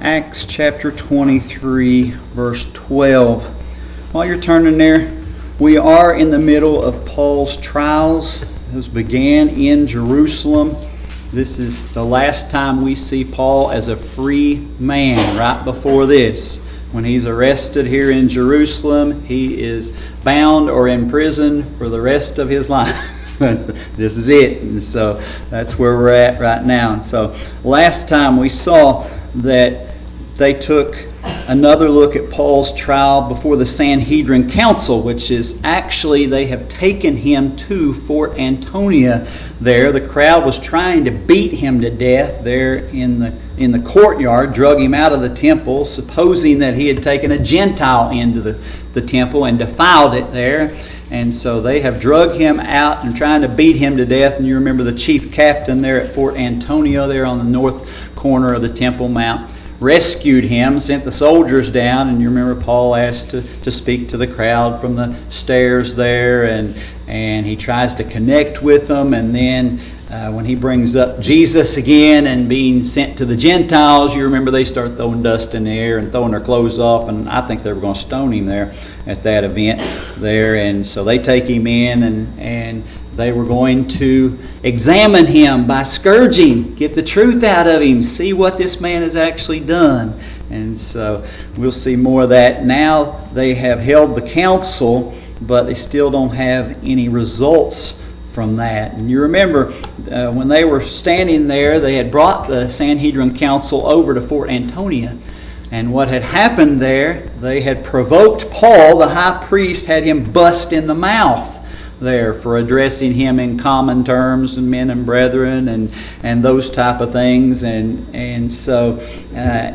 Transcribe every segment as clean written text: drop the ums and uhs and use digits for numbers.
Acts chapter 23, verse 12. While you're turning there, we are in the middle of Paul's trials. Those began in Jerusalem. This is the last time we see Paul as a free man. Right before this, when he's arrested here in Jerusalem, he is bound or in prison for the rest of his life. This is it. And so that's where we're at right now. And so last time we saw that they took another look at Paul's trial before the Sanhedrin Council, which is actually they have taken him to Fort Antonia there. The crowd was trying to beat him to death there in the courtyard, drug him out of the temple, supposing that he had taken a Gentile into the temple and defiled it there. And so they have drug him out and trying to beat him to death. And you remember the chief captain there at Fort Antonio there on the north corner of the Temple Mount rescued him, sent the soldiers down. And you remember Paul asked to speak to the crowd from the stairs there. And he tries to connect with them. And then when he brings up Jesus again and being sent to the Gentiles, you remember they start throwing dust in the air and throwing their clothes off. And I think they were going to stone him there at that event there. And so they take him in and they were going to examine him by scourging, get the truth out of him, see what this man has actually done. And so we'll see more of that. Now they have held the council, but they still don't have any results from that. And you remember when they were standing there, they had brought the Sanhedrin Council over to Fort Antonia. And what had happened there, they had provoked Paul, the high priest, had him bust in the mouth there for addressing him in common terms and men and brethren and those type of things. And so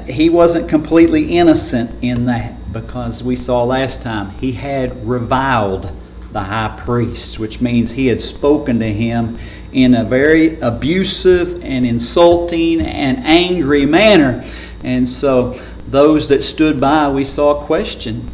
he wasn't completely innocent in that, because we saw last time he had reviled the high priest, which means he had spoken to him in a very abusive and insulting and angry manner. And so those that stood by, we saw question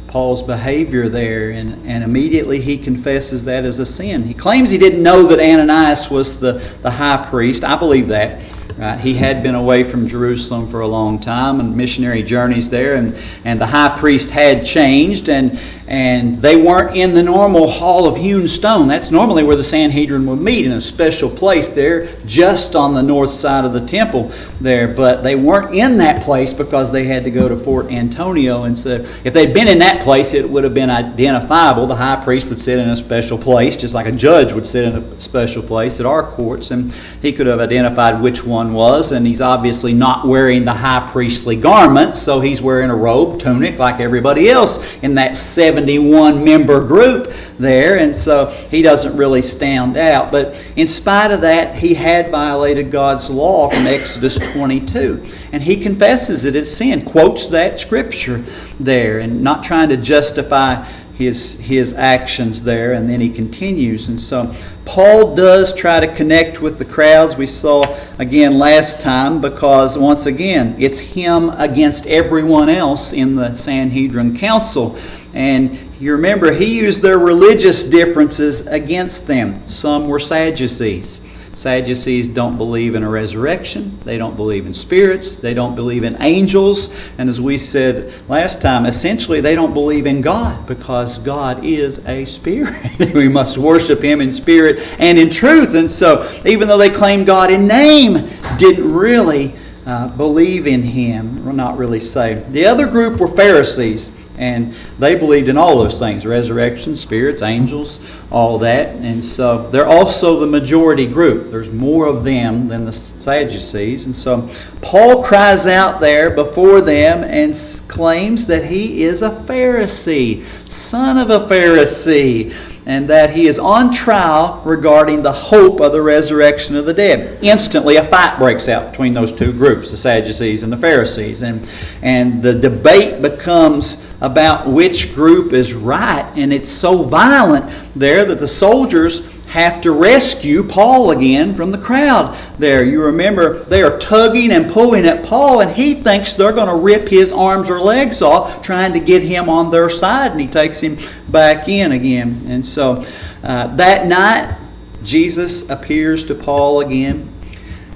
Paul's behavior there, and immediately he confesses that as a sin. He claims he didn't know that Ananias was the high priest. I believe that. Right? He had been away from Jerusalem for a long time and missionary journeys there, and the high priest had changed, and they weren't in the normal hall of hewn stone. That's normally where the Sanhedrin would meet, in a special place there just on the north side of the temple there. But they weren't in that place because they had to go to Fort Antonio. And so if they'd been in that place, it would have been identifiable. The high priest would sit in a special place, just like a judge would sit in a special place at our courts, and he could have identified which one was. And he's obviously not wearing the high priestly garments, so he's wearing a robe, tunic, like everybody else in that 71 member group there, and so he doesn't really stand out. But in spite of that, he had violated God's law from Exodus 22, and he confesses it as sin, quotes that scripture there, and not trying to justify his actions there. And then he continues. And so Paul does try to connect with the crowds, we saw again last time, because once again it's him against everyone else in the Sanhedrin Council. And you remember he used their religious differences against them. Some were Sadducees. Sadducees don't believe in a resurrection. They don't believe in spirits. They don't believe in angels. And as we said last time, essentially they don't believe in God, because God is a spirit. We must worship Him in spirit and in truth. And so even though they claim God in name, didn't really believe in Him, or not really saved. The other group were Pharisees. And they believed in all those things: resurrection, spirits, angels, all that. And so they're also the majority group. There's more of them than the Sadducees. And so Paul cries out there before them and claims that he is a Pharisee, son of a Pharisee, and that he is on trial regarding the hope of the resurrection of the dead. Instantly a fight breaks out between those two groups, the Sadducees and the Pharisees. And the debate becomes about which group is right. And it's so violent there that the soldiers have to rescue Paul again from the crowd there. You remember they are tugging and pulling at Paul, and he thinks they're going to rip his arms or legs off, trying to get him on their side, and he takes him back in again. And so that night, Jesus appears to Paul again,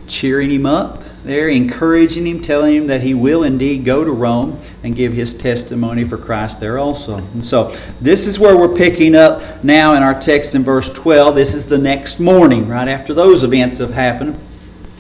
cheering him up, They're encouraging him, telling him that he will indeed go to Rome and give his testimony for Christ there also. And so this is where we're picking up now in our text in verse 12. This is the next morning, right after those events have happened.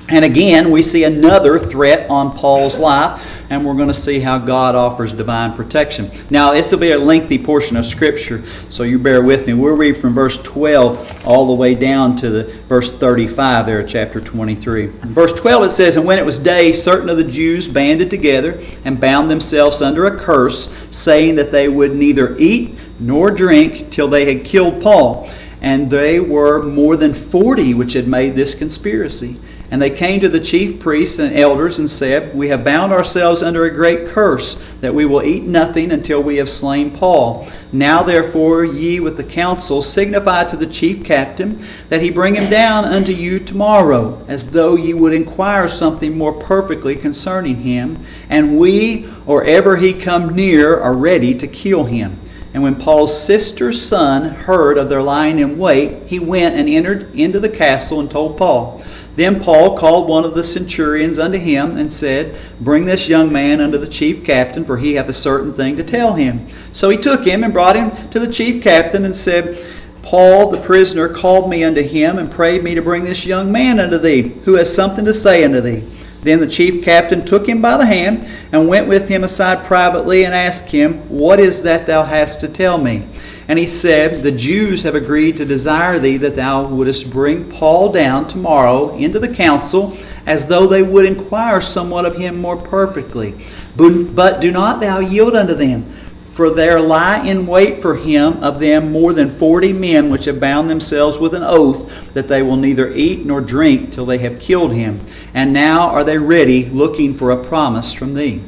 And again, we see another threat on Paul's life, and we're going to see how God offers divine protection. Now, this will be a lengthy portion of Scripture, so you bear with me. We'll read from verse 12 all the way down to the verse 35 there of chapter 23. In verse 12 it says, "And when it was day, certain of the Jews banded together and bound themselves under a curse, saying that they would neither eat nor drink till they had killed Paul. And they were more than 40 which had made this conspiracy. And they came to the chief priests and elders and said, We have bound ourselves under a great curse, that we will eat nothing until we have slain Paul. Now therefore ye with the council signify to the chief captain that he bring him down unto you tomorrow, as though ye would inquire something more perfectly concerning him. And we, or ever he come near, are ready to kill him. And when Paul's sister's son heard of their lying in wait, he went and entered into the castle and told Paul. Then Paul called one of the centurions unto him and said, Bring this young man unto the chief captain, for he hath a certain thing to tell him. So he took him and brought him to the chief captain and said, Paul the prisoner called me unto him and prayed me to bring this young man unto thee, who has something to say unto thee. Then the chief captain took him by the hand and went with him aside privately and asked him, What is that thou hast to tell me? And he said, The Jews have agreed to desire thee that thou wouldest bring Paul down tomorrow into the council, as though they would inquire somewhat of him more perfectly. But do not thou yield unto them, for there lie in wait for him of them more than 40 men, which have bound themselves with an oath that they will neither eat nor drink till they have killed him. And now are they ready, looking for a promise from thee.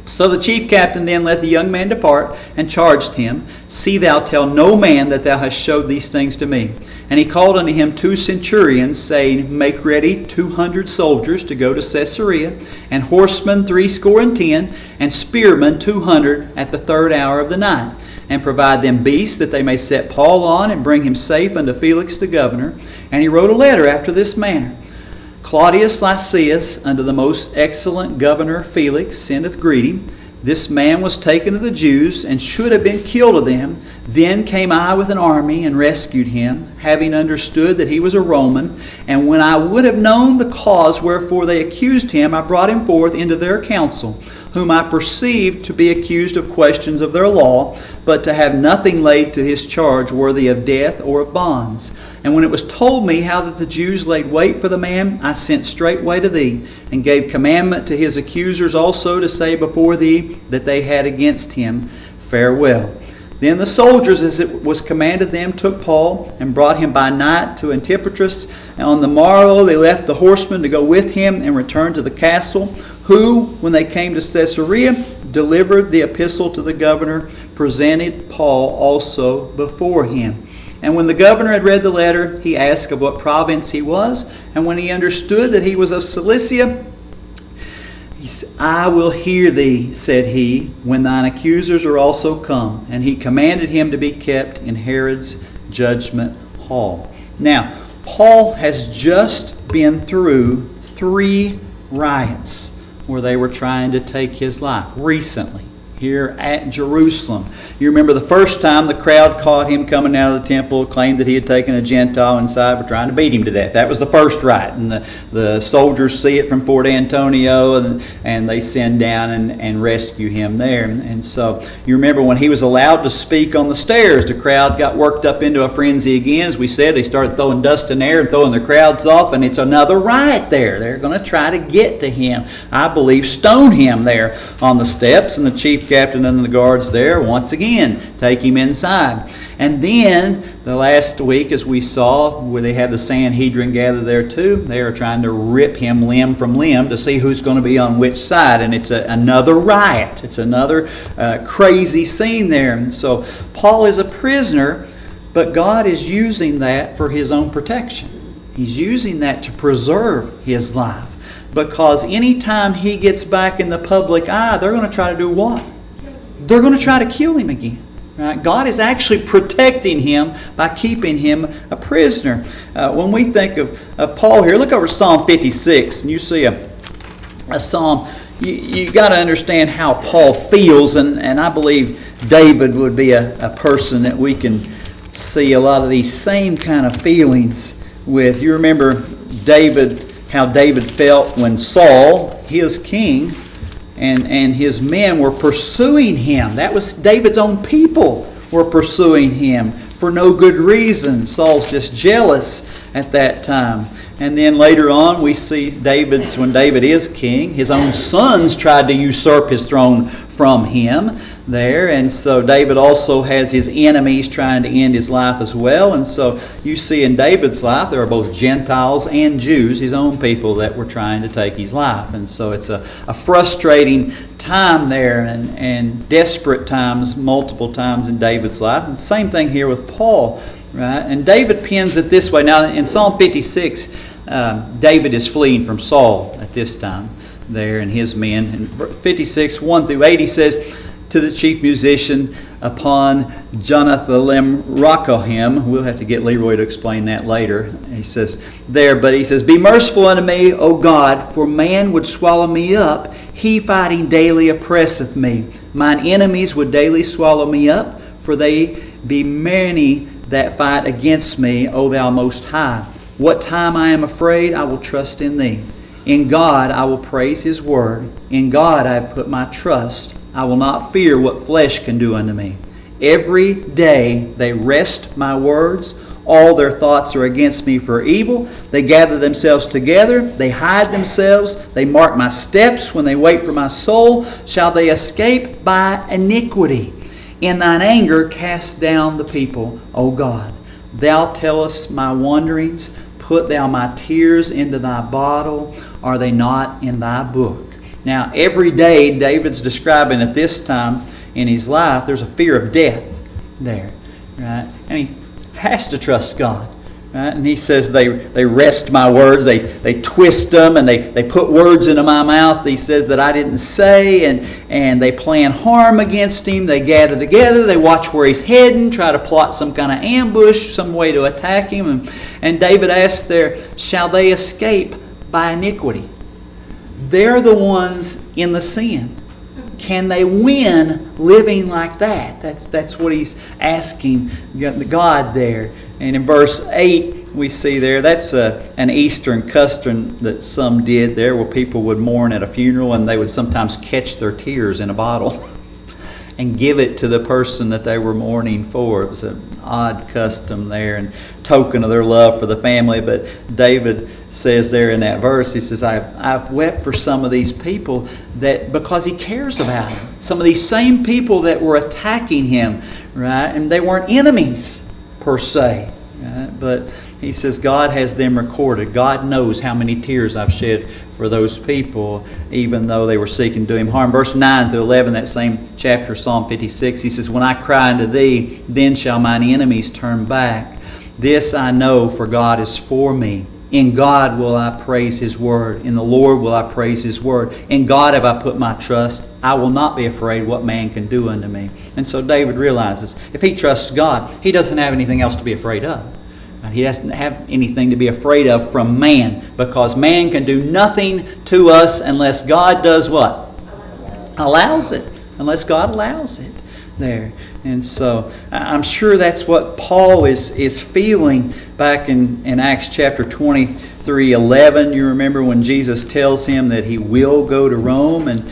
So the chief captain then let the young man depart, and charged him, See thou tell no man that thou hast showed these things to me. And he called unto him 2 centurions, saying, Make ready 200 soldiers to go to Caesarea, and horsemen 70, and spearmen 200 at the 3rd hour of the night. And provide them beasts, that they may set Paul on, and bring him safe unto Felix the governor. And he wrote a letter after this manner. Claudius Lysias, unto the most excellent governor Felix, sendeth greeting. This man was taken of the Jews, and should have been killed of them. Then came I with an army, and rescued him, having understood that he was a Roman. And when I would have known the cause wherefore they accused him, I brought him forth into their council, whom I perceived to be accused of questions of their law, but to have nothing laid to his charge worthy of death or of bonds. And when it was told me how that the Jews laid wait for the man, I sent straightway to thee, and gave commandment to his accusers also to say before thee that they had against him farewell. Then the soldiers, as it was commanded them, took Paul and brought him by night to Antipatris. And on the morrow they left the horsemen to go with him and returned to the castle, who, when they came to Caesarea, delivered the epistle to the governor, presented Paul also before him. And when the governor had read the letter, he asked of what province he was. And when he understood that he was of Cilicia, he said, I will hear thee, said he, when thine accusers are also come. And he commanded him to be kept in Herod's judgment hall. Now, Paul has just been through 3 riots where they were trying to take his life recently here at Jerusalem. You remember the first time the crowd caught him coming out of the temple, claimed that he had taken a Gentile inside, were trying to beat him to death. That was the first riot. And the soldiers see it from Fort Antonio, and they send down and rescue him there. And so you remember when he was allowed to speak on the stairs, the crowd got worked up into a frenzy again. As we said, they started throwing dust in the air and throwing the crowds off, and it's another riot there. They're going to try to get to him. I believe stone him there on the steps, and the chief captain and the guards there once again take him inside. And then the last week, as we saw, where they had the Sanhedrin gather there too, they are trying to rip him limb from limb to see who's going to be on which side. And it's another riot. It's another crazy scene there. And so Paul is a prisoner, but God is using that for his own protection. He's using that to preserve his life. Because anytime he gets back in the public eye, they're going to try to do what? They're going to try to kill him again. Right? God is actually protecting him by keeping him a prisoner. When we think of Paul here, look over Psalm 56, and you see a a psalm, you got to understand how Paul feels, and I believe David would be a person that we can see a lot of these same kind of feelings with. You remember David, how David felt when Saul, his king, and his men were pursuing him. That was David's own people were pursuing him for no good reason. Saul's just jealous at that time. And then later on we see when David is king, his own sons tried to usurp his throne from him there. And so David also has his enemies trying to end his life as well. And so you see in David's life there are both Gentiles and Jews, his own people, that were trying to take his life. And so it's a frustrating time there, and desperate times multiple times in David's life. And same thing here with Paul, right? And David pens it this way. Now in Psalm 56, David is fleeing from Saul at this time there and his men. In 56, 1 through 8, he says, to the chief musician upon Jonathan Rockohim. We'll have to get Leroy to explain that later. He says, be merciful unto me, O God, for man would swallow me up. He fighting daily oppresseth me. Mine enemies would daily swallow me up, for they be many that fight against me, O thou most high. What time I am afraid, I will trust in thee. In God I will praise his word. In God I have put my trust. I will not fear what flesh can do unto me. Every day they wrest my words. All their thoughts are against me for evil. They gather themselves together. They hide themselves. They mark my steps when they wait for my soul. Shall they escape by iniquity? In thine anger cast down the people, O God. Thou tellest my wanderings. Put thou my tears into thy bottle. Are they not in thy book? Now, every day David's describing at this time in his life, there's a fear of death there, right? And he has to trust God, right? And he says they wrest my words, they twist them, and they put words into my mouth, he says, that I didn't say, and they plan harm against him. They gather together, they watch where he's heading, try to plot some kind of ambush, some way to attack him. And David asks there, shall they escape by iniquity? They're the ones in the sin. Can they win living like that? That's what he's asking God there. And in verse 8, we see there, that's an Eastern custom that some did there, where people would mourn at a funeral, and they would sometimes catch their tears in a bottle and give it to the person that they were mourning for. It was an odd custom there and token of their love for the family. But David says there in that verse, he says, I've wept for some of these people that because he cares about them. Some of these same people that were attacking him, right? And they weren't enemies per se, right? But he says God has them recorded. God knows how many tears I've shed for those people, even though they were seeking to do him harm. Verse 9 through 11, that same chapter, Psalm 56, he says, when I cry unto thee, then shall mine enemies turn back. This I know, for God is for me. In God will I praise his word. In the Lord will I praise his word. In God have I put my trust. I will not be afraid what man can do unto me. And so David realizes if he trusts God, he doesn't have anything else to be afraid of. He doesn't have anything to be afraid of from man, because man can do nothing to us unless God does what? Allows it. Unless God allows it there. And so I'm sure that's what Paul is feeling back in Acts chapter 23:11. You remember when Jesus tells him that he will go to Rome,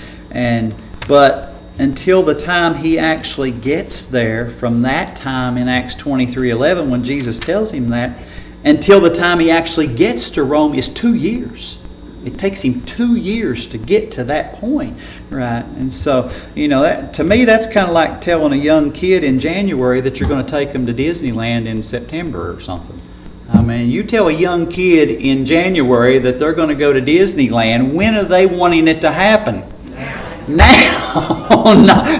but until the time he actually gets there, from that time in Acts 23:11 when Jesus tells him that, until the time he actually gets to Rome is 2 years. It takes him 2 years to get to that point, right? And so, that, to me, that's kind of like telling a young kid in January that you're going to take them to Disneyland in September or something. I mean, you tell a young kid in January that they're going to go to Disneyland, when are they wanting it to happen? Now,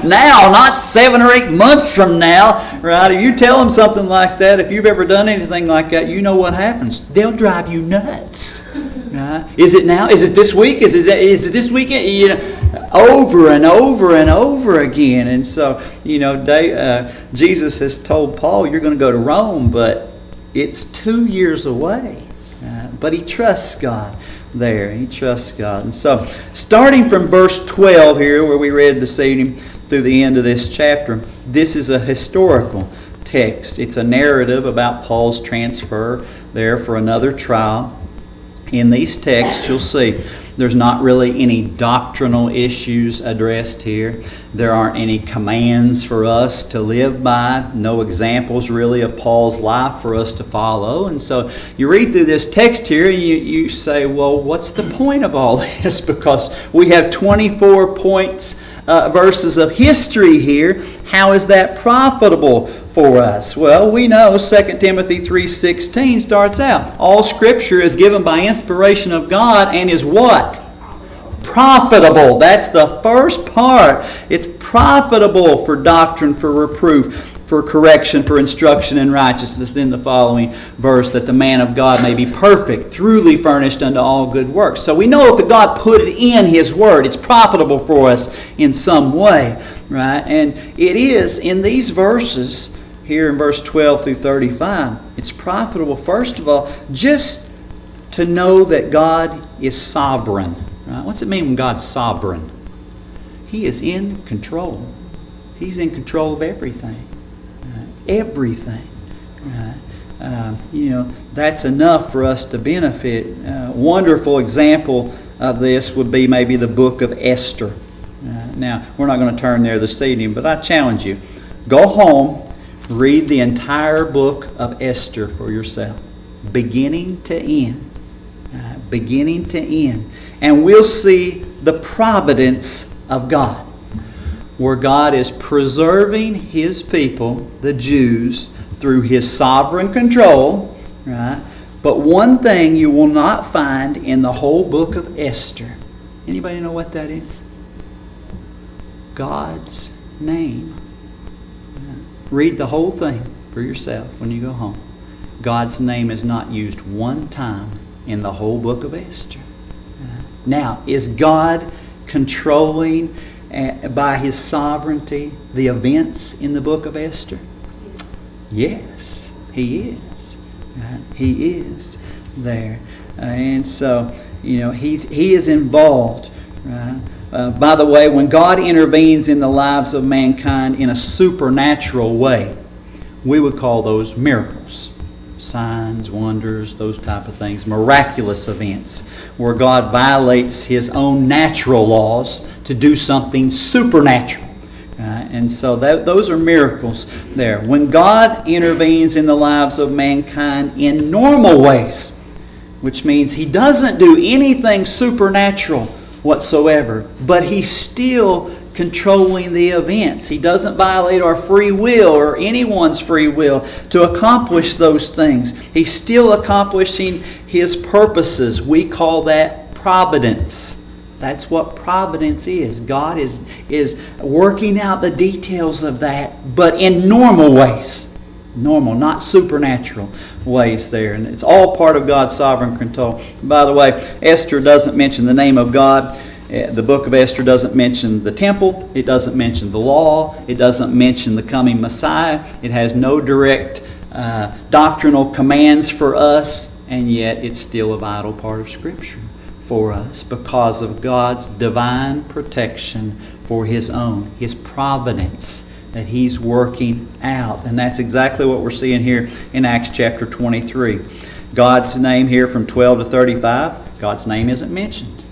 not 7 or 8 months from now, right? If you tell them something like that, if you've ever done anything like that, you know what happens. They'll drive you nuts. Right? Is it now? Is it this week? Is it this weekend? Over and over and over again. And so, Jesus has told Paul, you're going to go to Rome, but it's 2 years away. But he trusts God. there. He trusts God. And so, starting from verse 12 here, where we read this evening through the end of this chapter, this is a historical text. It's a narrative about Paul's transfer there for another trial. In these texts, you'll see there's not really any doctrinal issues addressed here. There aren't any commands for us to live by. No examples really of Paul's life for us to follow. And so you read through this text here and you say, well, what's the point of all this? Because we have 24 verses of history here. How is that profitable for us? Well, we know 2 Timothy 3:16 starts out, all Scripture is given by inspiration of God and is what? Profitable. That's the first part. It's profitable for doctrine, for reproof, for correction, for instruction in righteousness. Then the following verse, that the man of God may be perfect, truly furnished unto all good works. So we know if God put it in His Word, it's profitable for us in some way, right? And it is in these verses here in verse 12 through 35, it's profitable, first of all, just to know that God is sovereign. Right? What's it mean when God's sovereign? He is in control. He's in control of everything. Right? Everything. Right? That's enough for us to benefit. Wonderful example of this would be maybe the book of Esther. Now, we're not going to turn there this evening, but I challenge you. Go home. Read the entire book of Esther for yourself, beginning to end. Beginning to end. And we'll see the providence of God, where God is preserving His people, the Jews, through His sovereign control. Right? But one thing you will not find in the whole book of Esther. Anybody know what that is? God's name. Read the whole thing for yourself when you go home. God's name is not used one time in the whole book of Esther. Now, is God controlling by His sovereignty the events in the book of Esther? Yes, He is. He is there. And so, He is involved. Right? By the way, when God intervenes in the lives of mankind in a supernatural way, we would call those miracles. Signs, wonders, those type of things. Miraculous events where God violates His own natural laws to do something supernatural. And so those are miracles there. When God intervenes in the lives of mankind in normal ways, which means He doesn't do anything supernatural whatsoever, but He's still controlling the events. He doesn't violate our free will or anyone's free will to accomplish those things. He's still accomplishing His purposes. We call that providence. That's what providence is. God is working out the details of that, but in normal ways. Normal, not supernatural ways there. And it's all part of God's sovereign control. By the way, Esther doesn't mention the name of God. The book of Esther doesn't mention the temple. It doesn't mention the law. It doesn't mention the coming Messiah. It has no direct doctrinal commands for us, and yet it's still a vital part of Scripture for us because of God's divine protection for His own, His providence that He's working out. And that's exactly what we're seeing here in Acts chapter 23. God's name here from 12 to 35, God's name isn't mentioned.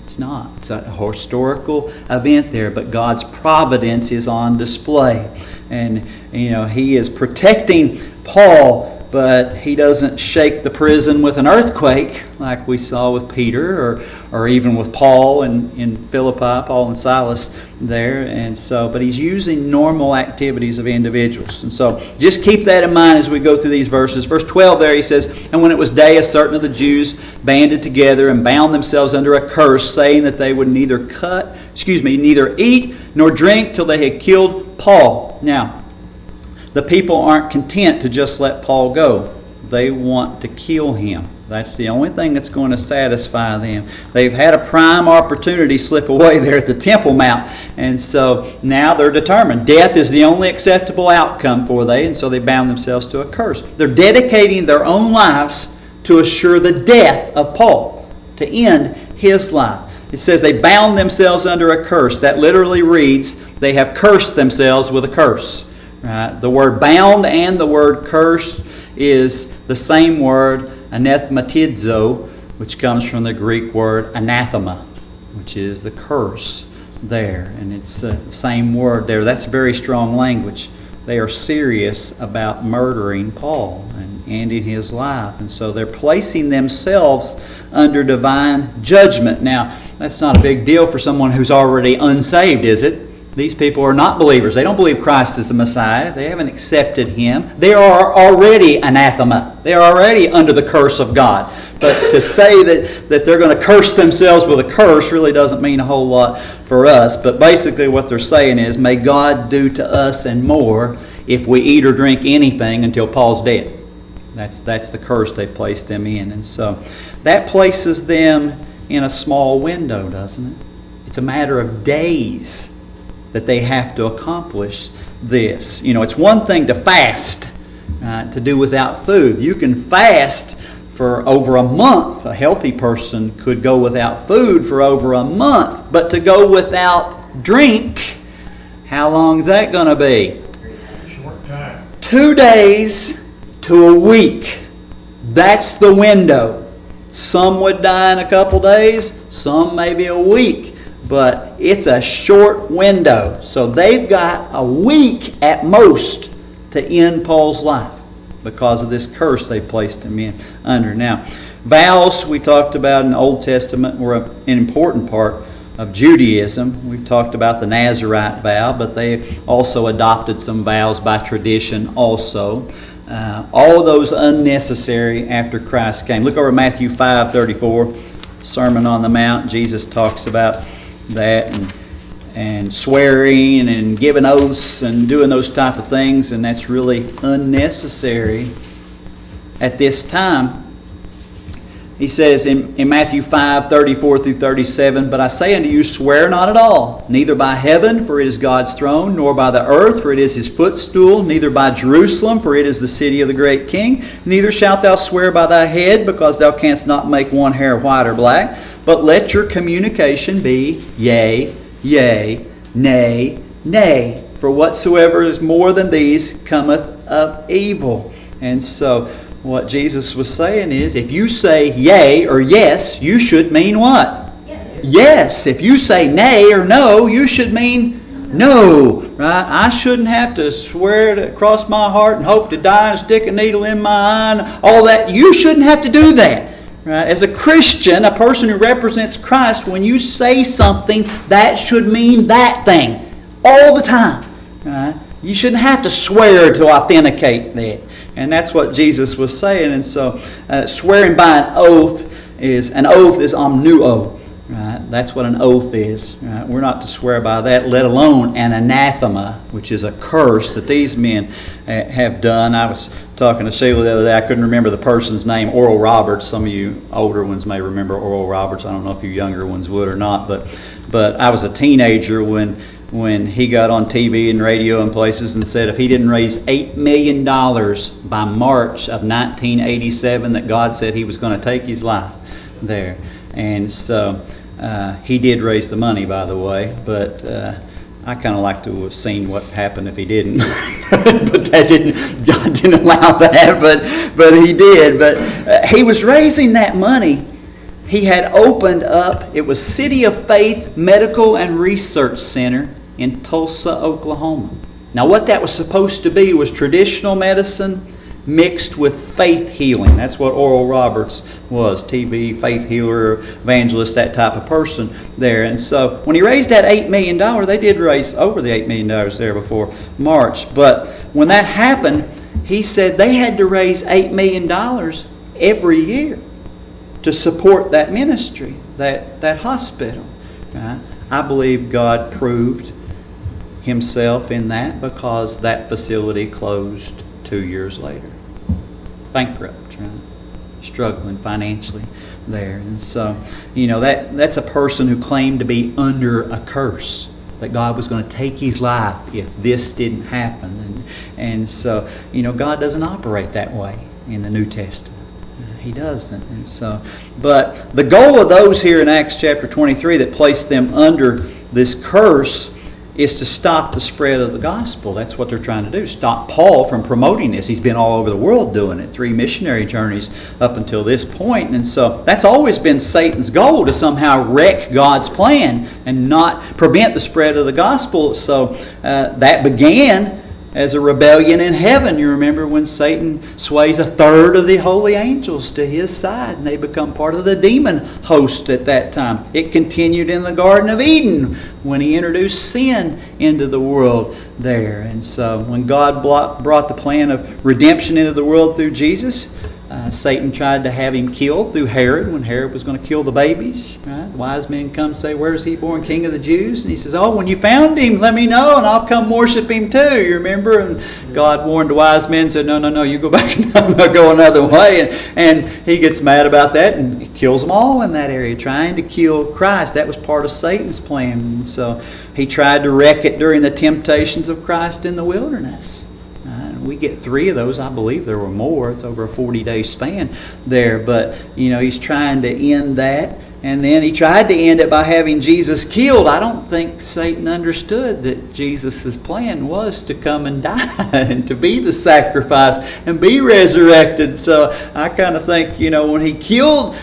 It's not. It's a historical event there, but God's providence is on display. And, He is protecting Paul, but He doesn't shake the prison with an earthquake like we saw with Peter or even with Paul in Philippi, Paul and Silas there. And so, but He's using normal activities of individuals. And so just keep that in mind as we go through these verses. Verse 12 there, he says, "And when it was day, a certain of the Jews banded together and bound themselves under a curse, saying that they would neither eat nor drink till they had killed Paul." Now, the people aren't content to just let Paul go. They want to kill him. That's the only thing that's going to satisfy them. They've had a prime opportunity slip away there at the Temple Mount. And so now they're determined. Death is the only acceptable outcome for they. And so they bound themselves to a curse. They're dedicating their own lives to assure the death of Paul. to end his life. It says they bound themselves under a curse. That literally reads, they have cursed themselves with a curse. Right? The word bound and the word curse is the same word, anathematizo, which comes from the Greek word anathema, which is the curse there. And it's the same word there. That's very strong language. They are serious about murdering Paul and ending his life. And so they're placing themselves under divine judgment. Now, that's not a big deal for someone who's already unsaved, is it? These people are not believers. They don't believe Christ is the Messiah. They haven't accepted Him. They are already anathema. They are already under the curse of God. But to say that they're going to curse themselves with a curse really doesn't mean a whole lot for us. But basically what they're saying is, may God do to us and more if we eat or drink anything until Paul's dead. That's the curse they placed them in. And so that places them in a small window, doesn't it? It's a matter of days that they have to accomplish this. You know, it's one thing to fast, to do without food. You can fast for over a month. A healthy person could go without food for over a month. But to go without drink, how long is that going to be? Short time. 2 days to a week. That's the window. Some would die in a couple days, some maybe a week. But it's a short window. So they've got a week at most to end Paul's life because of this curse they placed him in under. Now, vows we talked about in the Old Testament were an important part of Judaism. We've talked about the Nazirite vow, but they also adopted some vows by tradition also. All of those unnecessary after Christ came. Look over Matthew 5:34, Sermon on the Mount. Jesus talks about that and swearing and giving oaths and doing those type of things, and that's really unnecessary at this time. He says in Matthew 5:34-37, "But I say unto you, swear not at all, neither by heaven, for it is God's throne, nor by the earth, for it is His footstool, neither by Jerusalem, for it is the city of the great King. Neither shalt thou swear by thy head, because thou canst not make one hair white or black. But let your communication be yea, yea, nay, nay. For whatsoever is more than these cometh of evil." And so what Jesus was saying is, if you say yea or yes, you should mean what? Yes. Yes. If you say nay or no, you should mean no. Right? I shouldn't have to swear to cross my heart and hope to die and stick a needle in my eye and all that. You shouldn't have to do that. Right? As a Christian, a person who represents Christ, when you say something, that should mean that thing all the time. Right? You shouldn't have to swear to authenticate that. And that's what Jesus was saying. And so swearing by an oath is omnuo. Right? That's what an oath is. Right? We're not to swear by that, let alone an anathema, which is a curse that these men have done. I was talking to Sheila the other day. I couldn't remember the person's name, Oral Roberts. Some of you older ones may remember Oral Roberts. I don't know if you younger ones would or not. But I was a teenager when he got on TV and radio and places and said if he didn't raise $8 million by March of 1987, that God said He was going to take his life there. And so he did raise the money, by the way, but I kind of like to have seen what happened if he didn't. But God didn't allow that, but He did. But he was raising that money. He had opened up, it was City of Faith Medical and Research Center in Tulsa, Oklahoma. Now what that was supposed to be was traditional medicine mixed with faith healing. That's what Oral Roberts was, TV, faith healer, evangelist, that type of person there. And so when he raised that $8 million, they did raise over the $8 million there before March. But when that happened, he said they had to raise $8 million every year to support that ministry, that hospital. Right? I believe God proved Himself in that because that facility closed 2 years later. Bankrupt, right? Struggling financially there. And so, that's a person who claimed to be under a curse, that God was going to take his life if this didn't happen. And so, God doesn't operate that way in the New Testament. He doesn't. And so, but the goal of those here in Acts chapter 23 that placed them under this curse is to stop the spread of the gospel. That's what they're trying to do. Stop Paul from promoting this. He's been all over the world doing it. 3 missionary journeys up until this point. And so that's always been Satan's goal, to somehow wreck God's plan and not prevent the spread of the gospel. So that began as a rebellion in heaven. You remember when Satan sways a third of the holy angels to his side, and they become part of the demon host at that time. It continued in the Garden of Eden when he introduced sin into the world there. And so when God brought the plan of redemption into the world through Jesus, Satan tried to have him killed through Herod, when Herod was going to kill the babies. Right? The wise men come say, "Where is he born, King of the Jews?" And he says, "Oh, when you found him, let me know, and I'll come worship him too." You remember? And God warned the wise men, and said, No, you go back and I'm going to go another way. And he gets mad about that, and he kills them all in that area, trying to kill Christ. That was part of Satan's plan. And so he tried to wreck it during the temptations of Christ in the wilderness. We get 3 of those. I believe there were more. It's over a 40-day span there. But, he's trying to end that. And then he tried to end it by having Jesus killed. I don't think Satan understood that Jesus' plan was to come and die and to be the sacrifice and be resurrected. So I kind of think, when he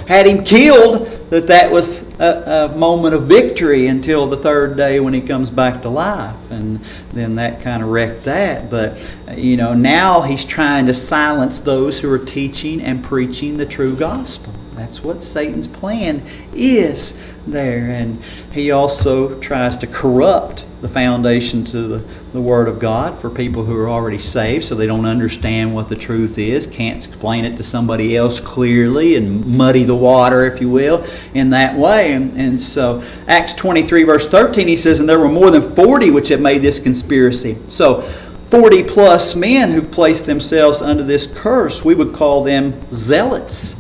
had him killed, that was a moment of victory until the 3rd day when he comes back to life. And then that kind of wrecked that. But, now he's trying to silence those who are teaching and preaching the true gospel. That's what Satan's plan is there. And he also tries to corrupt the foundations of the Word of God for people who are already saved, so they don't understand what the truth is, can't explain it to somebody else clearly, and muddy the water, if you will, in that way. And so Acts 23 verse 13, he says, "And there were more than 40 which had made this conspiracy." So 40 plus men who've placed themselves under this curse. We would call them zealots.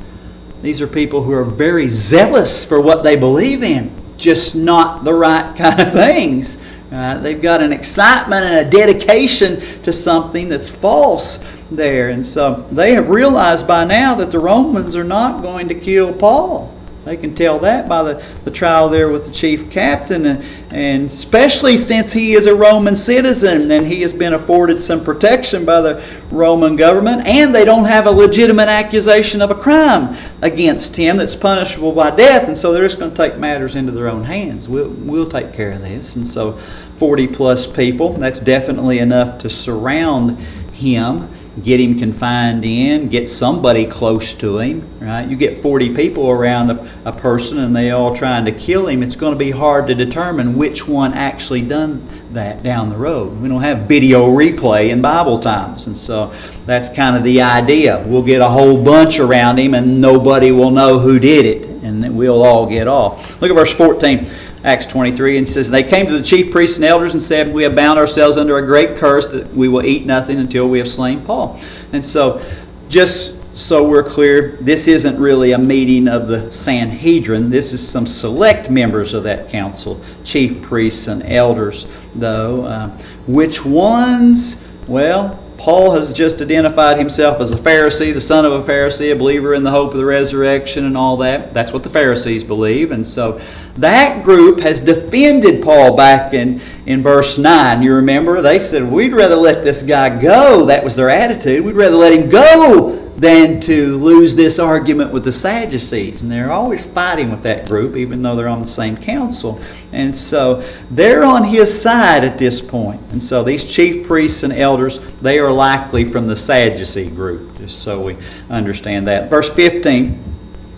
These are people who are very zealous for what they believe in, just not the right kind of things. They've got an excitement and a dedication to something that's false there. And so they have realized by now that the Romans are not going to kill Paul. They can tell that by the trial there with the chief captain, and especially since he is a Roman citizen and he has been afforded some protection by the Roman government, and they don't have a legitimate accusation of a crime against him that's punishable by death, and so they're just going to take matters into their own hands. We'll take care of this. And so 40 plus people, that's definitely enough to surround him, get him confined in, get somebody close to him, right? You get 40 people around a person and they all trying to kill him, it's going to be hard to determine which one actually done that down the road. We don't have video replay in Bible times, and so that's kind of the idea. We'll get a whole bunch around him and nobody will know who did it, and then we'll all get off. Look at verse 14. Acts 23, and it says, "They came to the chief priests and elders and said, 'We have bound ourselves under a great curse that we will eat nothing until we have slain Paul.'" And so, just so we're clear, this isn't really a meeting of the Sanhedrin. This is some select members of that council, chief priests and elders, though. Which ones? Well, Paul has just identified himself as a Pharisee, the son of a Pharisee, a believer in the hope of the resurrection and all that. That's what the Pharisees believe. And so that group has defended Paul back in verse 9. You remember? They said, "We'd rather let this guy go." That was their attitude. "We'd rather let him go than to lose this argument with the Sadducees." And they're always fighting with that group, even though they're on the same council. And so they're on his side at this point. And so these chief priests and elders, they are likely from the Sadducee group, just so we understand that. Verse 15,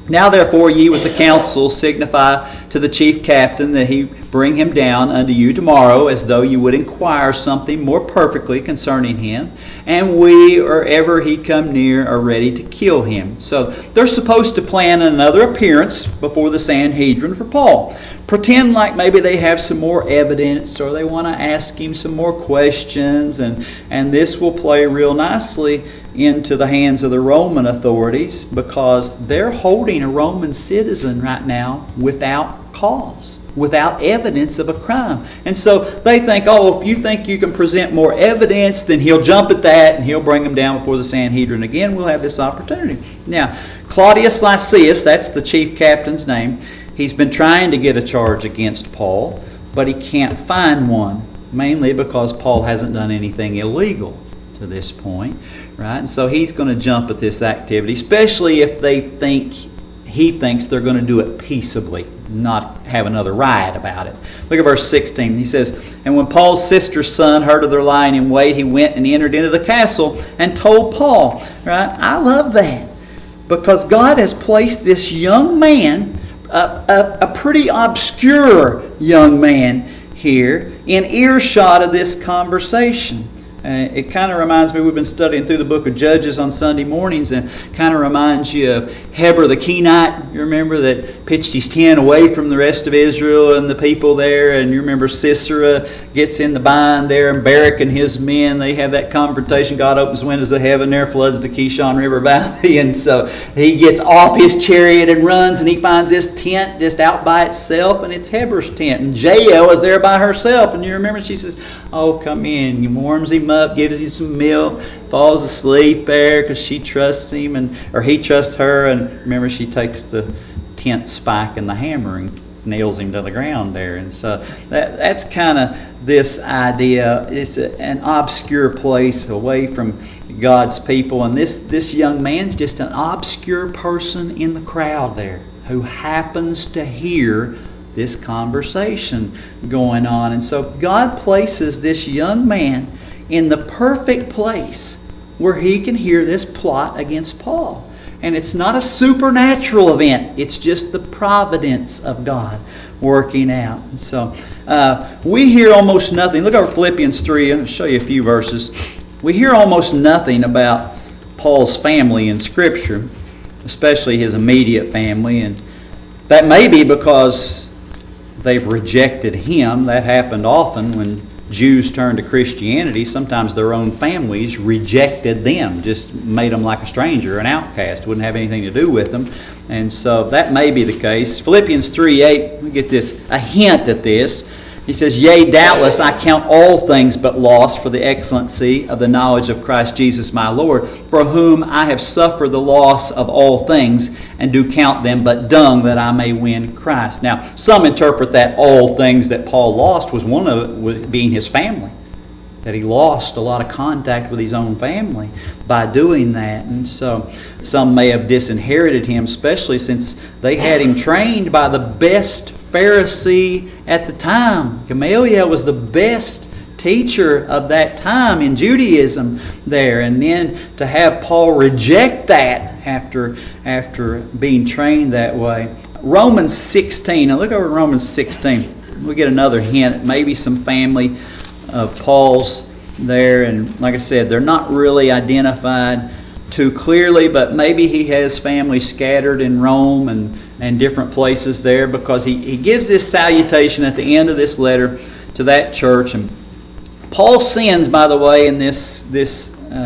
"Now therefore ye with the council signify to the chief captain that he bring him down unto you tomorrow, as though you would inquire something more perfectly concerning him. And we, or ever he come near, are ready to kill him." So they're supposed to plan another appearance before the Sanhedrin for Paul. Pretend like maybe they have some more evidence, or they want to ask him some more questions, and this will play real nicely into the hands of the Roman authorities, because they're holding a Roman citizen right now without cause, without evidence of a crime. And so they think, oh, if you think you can present more evidence, then he'll jump at that and he'll bring them down before the Sanhedrin again. We'll have this opportunity. Now, of Claudius Lysias, that's the chief captain's name, he's been trying to get a charge against Paul, but he can't find one, mainly because Paul hasn't done anything illegal to this point, right? And so he's going to jump at this activity, especially if he thinks they're going to do it peaceably, not have another riot about it. Look at verse 16. He says, "And when Paul's sister's son heard of their lying in wait, he went and entered into the castle and told Paul." Right? I love that, because God has placed this young man, a pretty obscure young man here, in earshot of this conversation. It kind of reminds me, we've been studying through the book of Judges on Sunday mornings, and kind of reminds you of Heber the Kenite. You remember that pitched his tent away from the rest of Israel and the people there, and you remember Sisera gets in the bind there, and Barak and his men, they have that confrontation. God opens the windows of heaven there, floods the Kishon River Valley, and so he gets off his chariot and runs, and he finds this tent just out by itself, and it's Heber's tent, and Jael is there by herself, and you remember she says, "Oh, come in." He warms him up, gives him some milk, falls asleep there because she trusts him, or he trusts her, and remember she takes the tent spike and the hammer and nails him to the ground there. And so that's kind of this idea. It's an obscure place away from God's people, and this young man's just an obscure person in the crowd there who happens to hear this conversation going on. And so God places this young man in the perfect place where he can hear this plot against Paul. And it's not a supernatural event. It's just the providence of God working out. And so we hear almost nothing. Look over Philippians 3. I'll show you a few verses. We hear almost nothing about Paul's family in Scripture, especially his immediate family. And that may be because they've rejected him. That happened often when Jews turned to Christianity. Sometimes their own families rejected them, just made them like a stranger, an outcast, wouldn't have anything to do with them. And so that may be the case. Philippians 3:8, we get a hint at this. He says, "Yea, doubtless I count all things but loss for the excellency of the knowledge of Christ Jesus my Lord, for whom I have suffered the loss of all things, and do count them but dung, that I may win Christ." Now, some interpret that all things that Paul lost was one of it being his family, that he lost a lot of contact with his own family by doing that. And so some may have disinherited him, especially since they had him trained by the best Pharisee at the time. Gamaliel was the best teacher of that time in Judaism there. And then to have Paul reject that after being trained that way. Romans 16. Now look over Romans 16. We get another hint. Maybe some family of Paul's there. And like I said, they're not really identified too clearly, but maybe he has family scattered in Rome and different places there, because he gives this salutation at the end of this letter to that church. And Paul sends, by the way, in this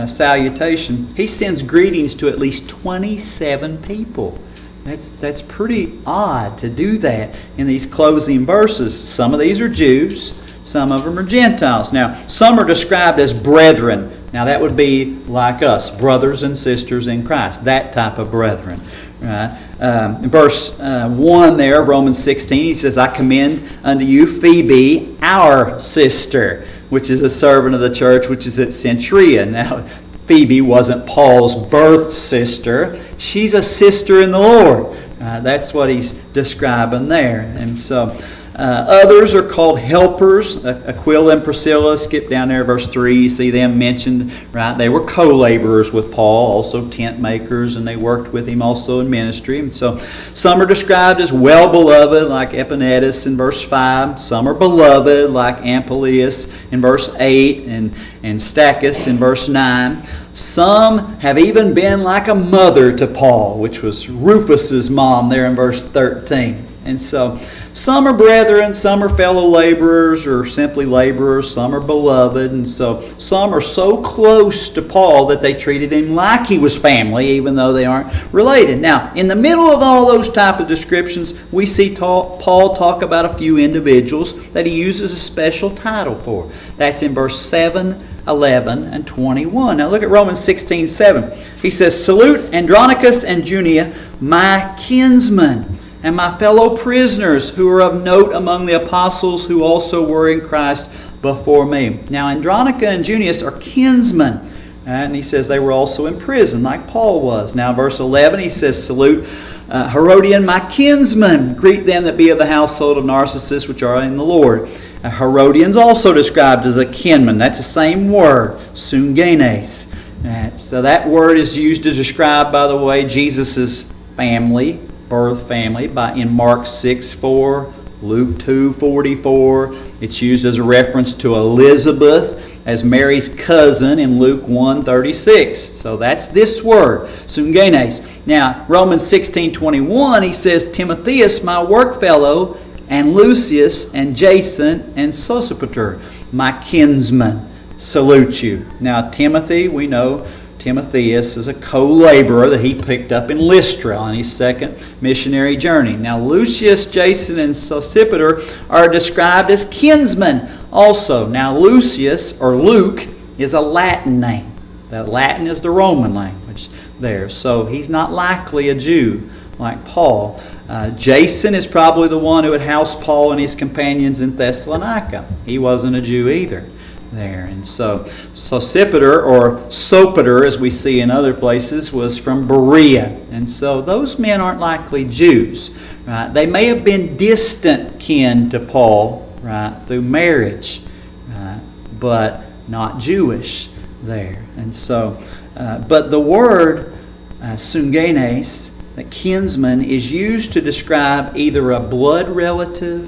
salutation, he sends greetings to at least 27 people. That's pretty odd to do that in these closing verses. Some of these are Jews, some of them are Gentiles. Now, some are described as brethren. Now, that would be like us, brothers and sisters in Christ, that type of brethren. Right? In verse 1 there, Romans 16, he says, "I commend unto you Phoebe, our sister, which is a servant of the church, which is at Cenchrea." Now, Phoebe wasn't Paul's birth sister. She's a sister in the Lord. That's what he's describing there. And so others are called helpers. Aquila and Priscilla, skip down there, verse 3, you see them mentioned, right? They were co-laborers with Paul, also tent makers, and they worked with him also in ministry. And so some are described as well-beloved, like Epaenetus in verse 5. Some are beloved, like Amplias in verse 8, and Stachys in verse 9. Some have even been like a mother to Paul, which was Rufus's mom there in verse 13. And so some are brethren, some are fellow laborers or simply laborers, some are beloved, and so some are so close to Paul that they treated him like he was family, even though they aren't related. Now, in the middle of all those type of descriptions, we see Paul talk about a few individuals that he uses a special title for. That's in verse 7 11 and 21. Now look at Romans 16:7. He says, "Salute Andronicus and Junia, my kinsmen, and my fellow prisoners who are of note among the apostles who also were in Christ before me." Now Andronicus and Junius are kinsmen. And he says they were also in prison like Paul was. Now verse 11 he says, "Salute Herodian, my kinsman. Greet them that be of the household of Narcissus, which are in the Lord." Herodian's also described as a kinman. That's the same word, sungenes. So that word is used to describe, by the way, Jesus' family, birth family, in Mark 6:4, Luke 2:44. It's used as a reference to Elizabeth as Mary's cousin in Luke 1:36. So that's this word, sungenes. Now, Romans 16:21, he says, "Timotheus, my workfellow, and Lucius, and Jason, and Sosipater, my kinsmen, salute you." Now, Timothy, we know Timotheus is a co-laborer that he picked up in Lystra on his second missionary journey. Now, Lucius, Jason, and Sosipater are described as kinsmen also. Now, Lucius, or Luke, is a Latin name. The Latin is the Roman language there. So he's not likely a Jew like Paul. Jason is probably the one who had housed Paul and his companions in Thessalonica. He wasn't a Jew either there. And so Sosipater, or Sopater as we see in other places, was from Berea. And so those men aren't likely Jews. Right? They may have been distant kin to Paul, right, through marriage, right, but not Jewish there. And so, but the word sungenes, the kinsman, is used to describe either a blood relative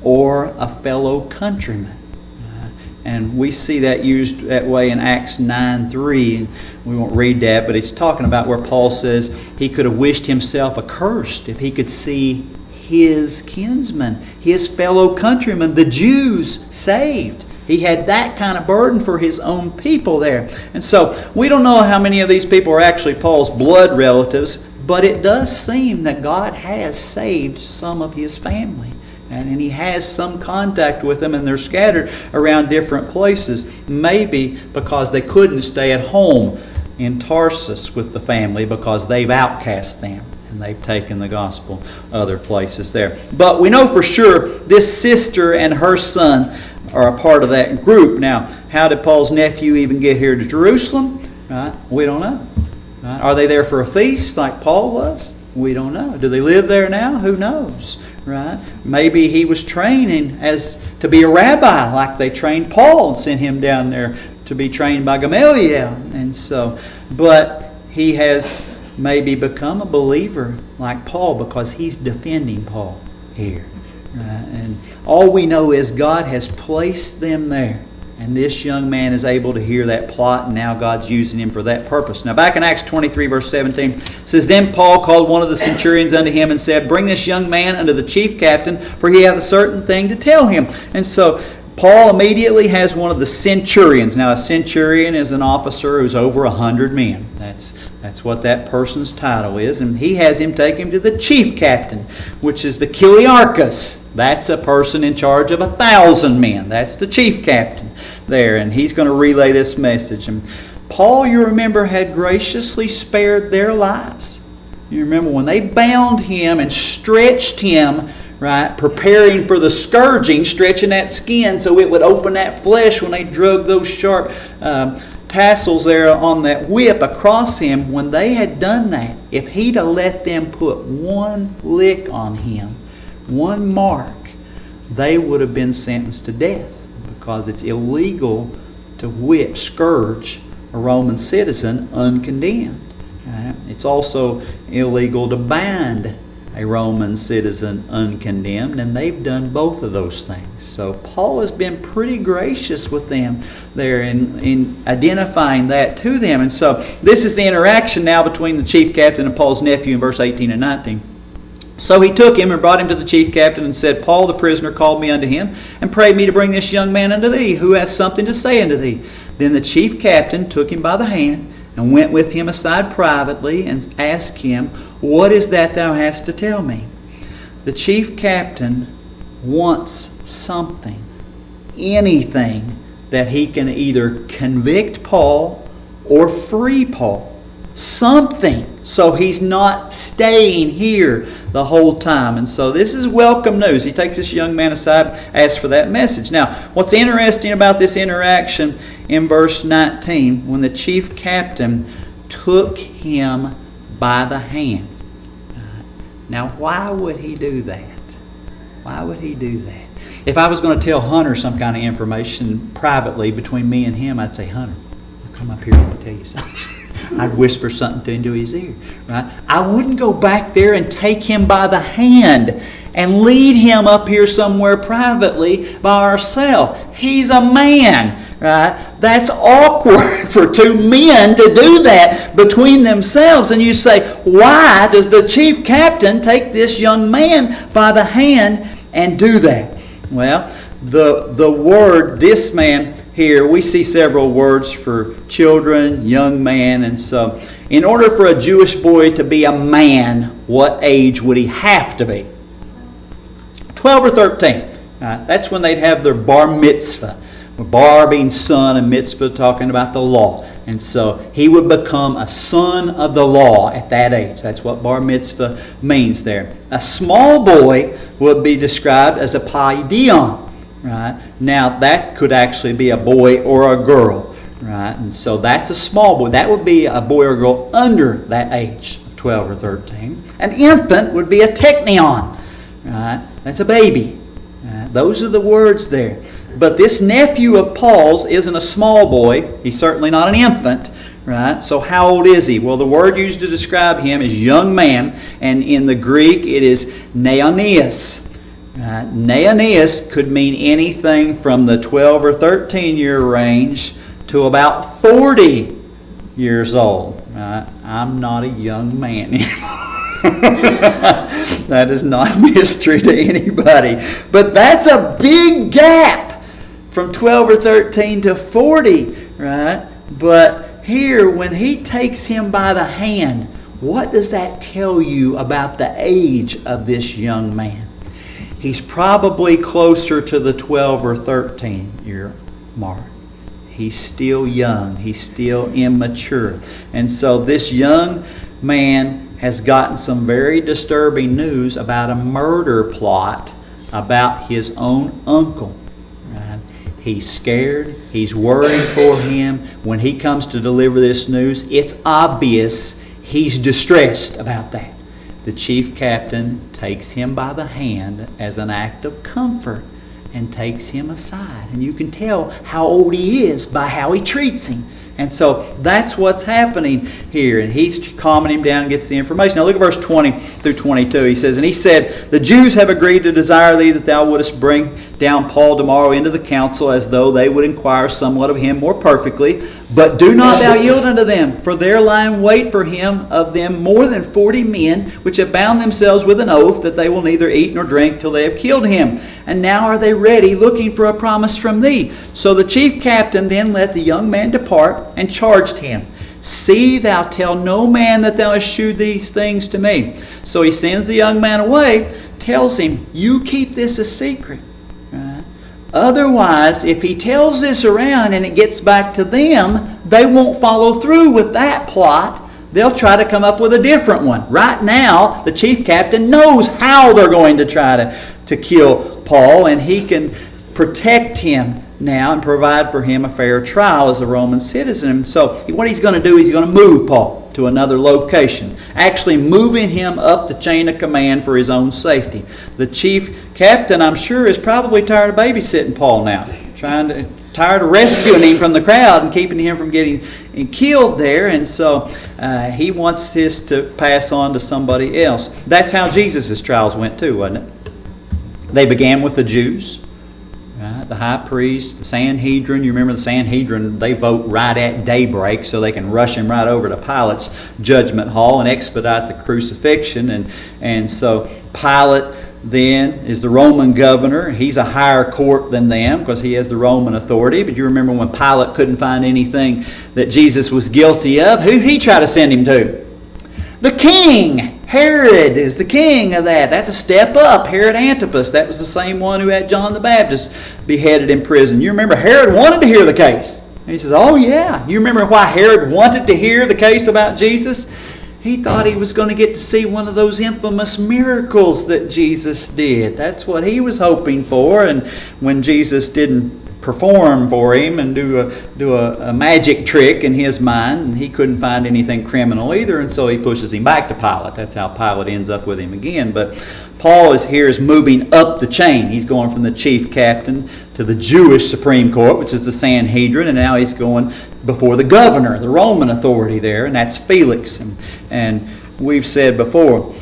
or a fellow countryman. And we see that used that way in Acts 9:3. And we won't read that, but it's talking about where Paul says he could have wished himself accursed if he could see his kinsmen, his fellow countrymen, the Jews, saved. He had that kind of burden for his own people there. And so we don't know how many of these people are actually Paul's blood relatives, but it does seem that God has saved some of his family. And he has some contact with them, and they're scattered around different places. Maybe because they couldn't stay at home in Tarsus with the family because they've outcast them and they've taken the gospel other places there. But we know for sure this sister and her son are a part of that group. Now, how did Paul's nephew even get here to Jerusalem? Right? We don't know. Right? Are they there for a feast like Paul was? We don't know. Do they live there now? Who knows? Right? Maybe he was training as to be a rabbi like they trained Paul and sent him down there to be trained by Gamaliel. And so, but he has maybe become a believer like Paul because he's defending Paul here. Right? And all we know is God has placed them there. And this young man is able to hear that plot, and now God's using him for that purpose. Now back in Acts 23, verse 17, it says, "Then Paul called one of the centurions unto him and said, Bring this young man unto the chief captain, for he hath a certain thing to tell him." And so Paul immediately has one of the centurions. Now a centurion is an officer who's over 100 men. That's what that person's title is. And he has him take him to the chief captain, which is the Chiliarchus. That's a person in charge of 1,000 men. That's the chief captain there. And he's going to relay this message. And Paul, you remember, had graciously spared their lives. You remember when they bound him and stretched him, right, preparing for the scourging, stretching that skin so it would open that flesh when they drug those sharp tassels there on that whip across him. When they had done that, if he'd have let them put one lick on him, one mark, they would have been sentenced to death, because it's illegal to whip, scourge a Roman citizen uncondemned. Right? It's also illegal to bind a Roman citizen uncondemned, and they've done both of those things. So Paul has been pretty gracious with them there in identifying that to them. And so this is the interaction now between the chief captain and Paul's nephew in verse 18 and 19. "So he took him and brought him to the chief captain and said, Paul the prisoner called me unto him and prayed me to bring this young man unto thee, who hath something to say unto thee. Then the chief captain took him by the hand and went with him aside privately and asked him, What is that thou hast to tell me?" The chief captain wants something, anything that he can either convict Paul or free Paul. Something, so he's not staying here the whole time. And so this is welcome news. He takes this young man aside, asks for that message. Now, what's interesting about this interaction in verse 19, when the chief captain took him by the hand. Now, why would he do that? Why would he do that? If I was going to tell Hunter some kind of information privately between me and him, I'd say, Hunter, come up here and tell you something. I'd whisper something into his ear, right? I wouldn't go back there and take him by the hand and lead him up here somewhere privately by ourselves. He's a man, right? That's awkward for two men to do that between themselves. And you say, why does the chief captain take this young man by the hand and do that? Well, the word, this man, here we see several words for children, young man, and so in order for a Jewish boy to be a man, what age would he have to be? 12 or 13. That's when they'd have their bar mitzvah. Bar being son and mitzvah talking about the law. And so he would become a son of the law at that age. That's what bar mitzvah means there. A small boy would be described as a paideon. Right? Now that could actually be a boy or a girl, right? And so that's a small boy. That would be a boy or girl under that age of 12 or 13. An infant would be a teknion, right? That's a baby. Those are the words there. But this nephew of Paul's isn't a small boy. He's certainly not an infant, right? So how old is he? Well, the word used to describe him is young man, and in the Greek it is neonias. Neonias could mean anything from the 12 or 13 year range to about 40 years old. I'm not a young man anymore. That is not a mystery to anybody. But that's a big gap from 12 or 13 to 40, right? But here, when he takes him by the hand, what does that tell you about the age of this young man? He's probably closer to the 12 or 13 year mark. He's still young. He's still immature. And so this young man has gotten some very disturbing news about a murder plot about his own uncle. Right? He's scared. He's worried for him. When he comes to deliver this news, it's obvious he's distressed about that. The chief captain takes him by the hand as an act of comfort and takes him aside. And you can tell how old he is by how he treats him. And so that's what's happening here. And he's calming him down and gets the information. Now look at verse 20 through 22. He says, and he said, the Jews have agreed to desire thee that thou wouldest bring down Paul tomorrow into the council, as though they would inquire somewhat of him more perfectly. But do not thou yield unto them, for there lie in wait for him of them more than 40 men, which have bound themselves with an oath that they will neither eat nor drink till they have killed him. And now are they ready, looking for a promise from thee. So the chief captain then let the young man depart, and charged him, see thou tell no man that thou hast shewed these things to me. So he sends the young man away, tells him, you keep this a secret. Right? Otherwise, if he tells this around and it gets back to them, they won't follow through with that plot. They'll try to come up with a different one. Right now, the chief captain knows how they're going to try to kill Paul, and he can protect him now and provide for him a fair trial as a Roman citizen. So what he's going to do, he's going to move Paul to another location, actually moving him up the chain of command for his own safety. The chief captain, I'm sure, is probably tired of babysitting Paul now, tired of rescuing him from the crowd and keeping him from getting killed there. And so he wants this to pass on to somebody else. That's how Jesus' trials went too, wasn't it? They began with the Jews, right? The high priest, the Sanhedrin. You remember the Sanhedrin, they vote right at daybreak so they can rush him right over to Pilate's judgment hall and expedite the crucifixion. And so Pilate then is the Roman governor. He's a higher court than them because he has the Roman authority. But you remember when Pilate couldn't find anything that Jesus was guilty of, who did he try to send him to? The king. Herod is the king of that. That's a step up. Herod Antipas, that was the same one who had John the Baptist beheaded in prison. You remember Herod wanted to hear the case. And he says, oh yeah. You remember why Herod wanted to hear the case about Jesus? He thought he was going to get to see one of those infamous miracles that Jesus did. That's what he was hoping for. And when Jesus didn't perform for him and do a magic trick in his mind, and he couldn't find anything criminal either, and so he pushes him back to Pilate. That's how Pilate ends up with him again. But Paul is moving up the chain. He's going from the chief captain to the Jewish Supreme Court, which is the Sanhedrin, and now he's going before the governor, the Roman authority there, and that's Felix. And we've said before,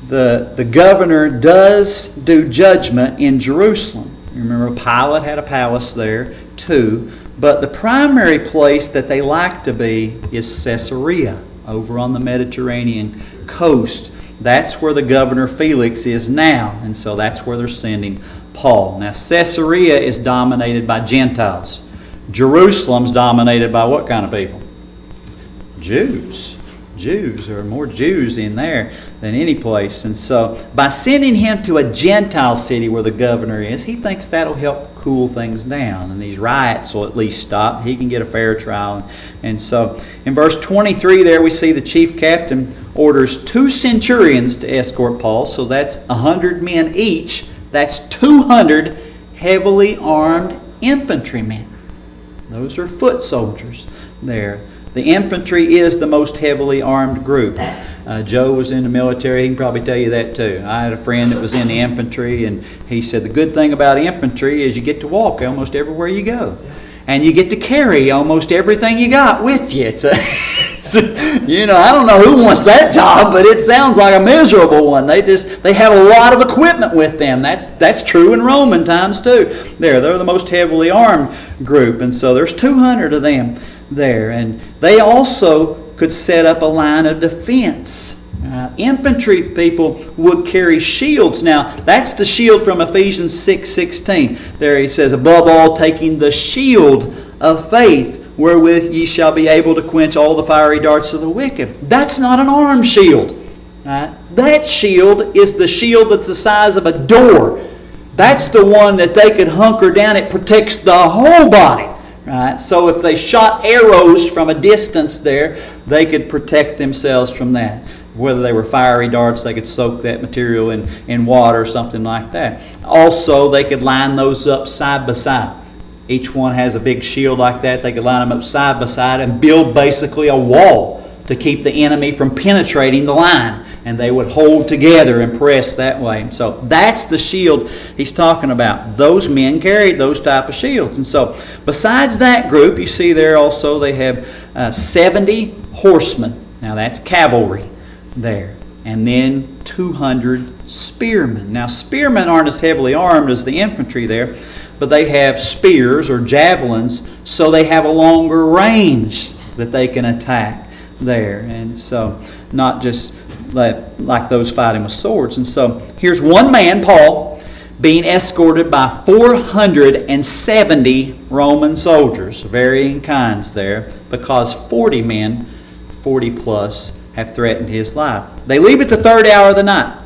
the governor does do judgment in Jerusalem. You remember Pilate had a palace there too, but the primary place that they like to be is Caesarea, over on the Mediterranean coast. That's where the governor Felix is now, and so that's where they're sending Paul. Now Caesarea is dominated by Gentiles. Jerusalem's dominated by what kind of people? Jews. There are more Jews in there than any place. And so by sending him to a Gentile city where the governor is, he thinks that'll help cool things down. And these riots will at least stop. He can get a fair trial. And so in verse 23 there we see the chief captain orders 2 centurions to escort Paul. So that's 100 men each. That's 200 heavily armed infantrymen. Those are foot soldiers there. The infantry is the most heavily armed group. Joe was in the military. He can probably tell you that too. I had a friend that was in the infantry, and he said the good thing about infantry is you get to walk almost everywhere you go. And you get to carry almost everything you got with you. I don't know who wants that job, but it sounds like a miserable one. They have a lot of equipment with them. That's true in Roman times too. They're the most heavily armed group, and so there's 200 of them there, and they also could set up a line of defense. Infantry people would carry shields. Now, that's the shield from Ephesians 6:16. There he says, above all, taking the shield of faith, wherewith ye shall be able to quench all the fiery darts of the wicked. That's not an arm shield. That shield is the shield that's the size of a door. That's the one that they could hunker down. It protects the whole body. Right? So if they shot arrows from a distance there, they could protect themselves from that. Whether they were fiery darts, they could soak that material in water or something like that. Also, they could line those up side by side. Each one has a big shield like that. They could line them up side by side and build basically a wall to keep the enemy from penetrating the line. And they would hold together and press that way. So that's the shield he's talking about. Those men carried those type of shields. And so besides that group, you see there also they have 70 horsemen. Now that's cavalry there. And then 200 spearmen. Now spearmen aren't as heavily armed as the infantry there, but they have spears or javelins, so they have a longer range that they can attack there. And so not just like those fighting with swords. And so here's one man, Paul, being escorted by 470 Roman soldiers, varying kinds there, because 40 men, 40 plus, have threatened his life. They leave at the 3rd hour of the night.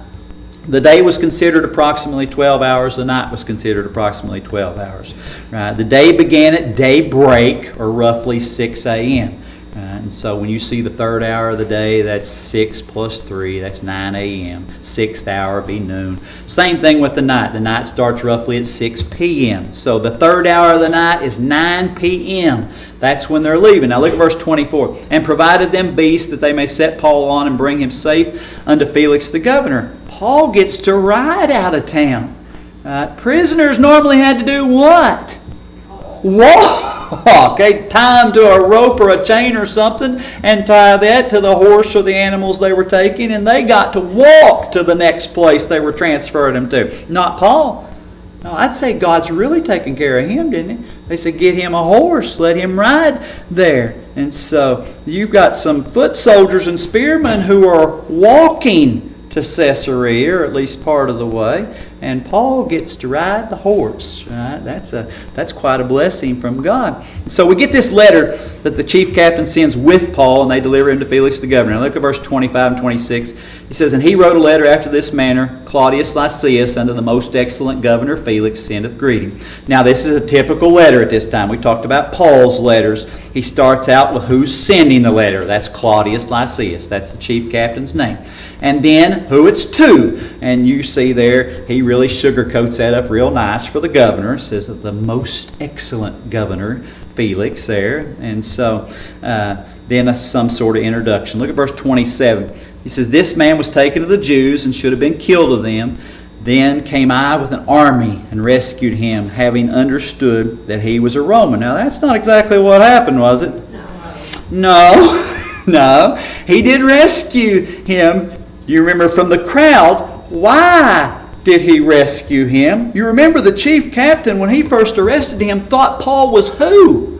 The day was considered approximately 12 hours. The night was considered approximately 12 hours. Right? The day began at daybreak, or roughly 6 a.m. And so when you see the 3rd hour of the day, that's 6 plus 3, that's 9 a.m. 6th hour be noon. Same thing with the night. The night starts roughly at 6 p.m. So the 3rd hour of the night is 9 p.m. That's when they're leaving. Now look at verse 24. And provided them beasts that they may set Paul on and bring him safe unto Felix the governor. Paul gets to ride out of town. Prisoners normally had to do what? Walk. Okay, tie them to a rope or a chain or something and tie that to the horse or the animals they were taking, and they got to walk to the next place they were transferring them to. Not Paul. No, I'd say God's really taking care of him, didn't he? They said, get him a horse, let him ride there. And so you've got some foot soldiers and spearmen who are walking to Caesarea, or at least part of the way. and Paul gets to ride the horse. Right? That's quite a blessing from God. So we get this letter that the chief captain sends with Paul, and they deliver him to Felix the governor. Now look at verse 25 and 26. He says, "And he wrote a letter after this manner, Claudius Lysias, unto the most excellent governor Felix, sendeth greeting." Now this is a typical letter at this time. We talked about Paul's letters. He starts out with who's sending the letter. That's Claudius Lysias. That's the chief captain's name. And then who it's to. And you see there, he really sugarcoats that up real nice for the governor. It says that the most excellent governor, Felix, there. And so then some sort of introduction. Look at verse 27. He says, "This man was taken of the Jews and should have been killed of them. Then came I with an army and rescued him, having understood that he was a Roman." Now that's not exactly what happened, was it? No. No. He did rescue him. You remember from the crowd. Why did he rescue him? You remember the chief captain, when he first arrested him, thought Paul was who?